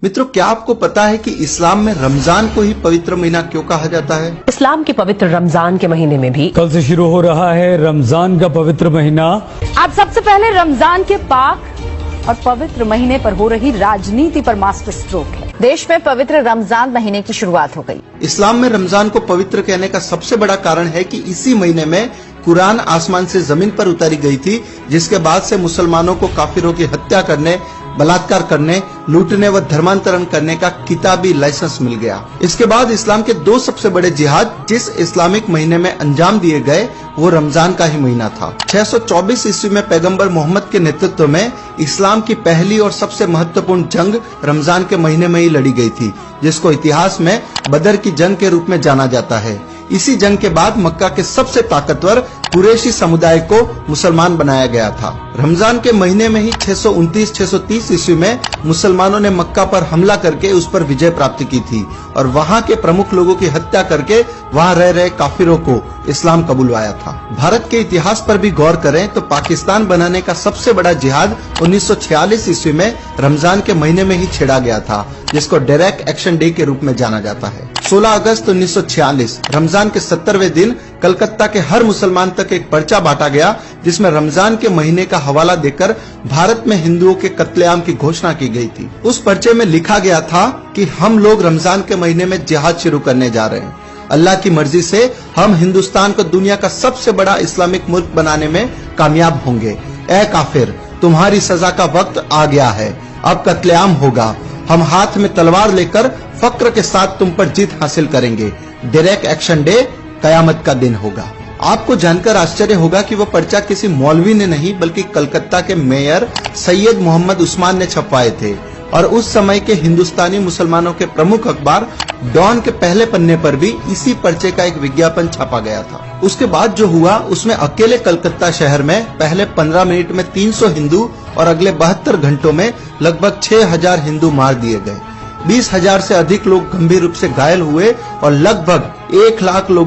मित्रों, क्या आपको पता है कि इस्लाम में रमजान को ही पवित्र महीना क्यों कहा जाता है? इस्लाम के पवित्र रमजान के महीने में भी कल से शुरू हो रहा है रमजान का पवित्र महीना। आज सबसे पहले रमजान के पाक और पवित्र महीने पर हो रही राजनीति पर मास्टर स्ट्रोक है। देश में पवित्र रमजान महीने की शुरुआत हो गई। इस्लाम में रमजान को पवित्र कहने का सबसे बड़ा कारण है कि इसी महीने में कुरान आसमान से जमीन पर उतारी गई थी, जिसके बाद से मुसलमानों को काफिरों की हत्या करने, बलात्कार करने, लूटने व धर्मांतरण करने का किताबी लाइसेंस मिल गया। इसके बाद इस्लाम के दो सबसे बड़े जिहाद जिस इस्लामिक महीने में अंजाम दिए गए वो रमजान का ही महीना था। 624 ईस्वी में पैगंबर मोहम्मद के नेतृत्व में इस्लाम की पहली और सबसे महत्वपूर्ण जंग रमजान के महीने में ही लड़ी गई थी, जिसको इतिहास में बदर की जंग के रूप में जाना जाता है। इसी जंग के बाद मक्का के सबसे ताकतवर कुरैशी समुदाय को मुसलमान बनाया गया था। रमजान के महीने में ही 629-630 ईस्वी में मुसलमानों ने मक्का पर हमला करके उस पर विजय प्राप्त की थी और वहां के प्रमुख लोगों की हत्या करके वहां रह रहे काफिरों को इस्लाम कबूलवाया था। भारत के इतिहास पर भी गौर करें तो पाकिस्तान बनाने का सबसे बड़ा जिहाद 1946 ईस्वी में रमजान के महीने में ही छेड़ा गया था, जिसको डायरेक्ट एक्शन डे के रूप में जाना जाता है। 16 अगस्त 1946 रमजान के 70वें दिन कलकत्ता के हर मुसलमान तक एक पर्चा बांटा गया, जिसमें रमजान के महीने का हवाला देकर भारत में हिंदुओं के कत्लेआम की घोषणा की गई थी। उस पर्चे में लिखा गया था कि हम लोग रमजान के महीने में जिहाद शुरू करने जा रहे हैं। अल्लाह की मर्जी से हम हिंदुस्तान को दुनिया का सबसे बड़ा इस्लामिक मुल्क बनाने में कामयाब होंगे। ए काफिर, तुम्हारी सजा का वक्त आ गया है, अब कत्लेआम होगा। हम हाथ में तलवार लेकर फक्र के साथ तुम पर जीत हासिल करेंगे। डायरेक्ट एक्शन डे कयामत का दिन होगा। आपको जानकर आश्चर्य होगा कि वो पर्चा किसी मौलवी ने नहीं बल्कि कलकत्ता के मेयर सैयद मोहम्मद उस्मान ने छपवाए थे और उस समय के हिंदुस्तानी मुसलमानों के प्रमुख अखबार डॉन के पहले पन्ने पर भी इसी पर्चे का एक विज्ञापन छापा गया था। उसके बाद जो हुआ उसमें अकेले कलकत्ता शहर में पहले 15 मिनट में 300 हिंदू और अगले 72 घंटों में लगभग 6000 हिंदू मार दिए गए। 20,000 से अधिक लोग गंभीर रूप से घायल हुए और लगभग 1 लाख लोगों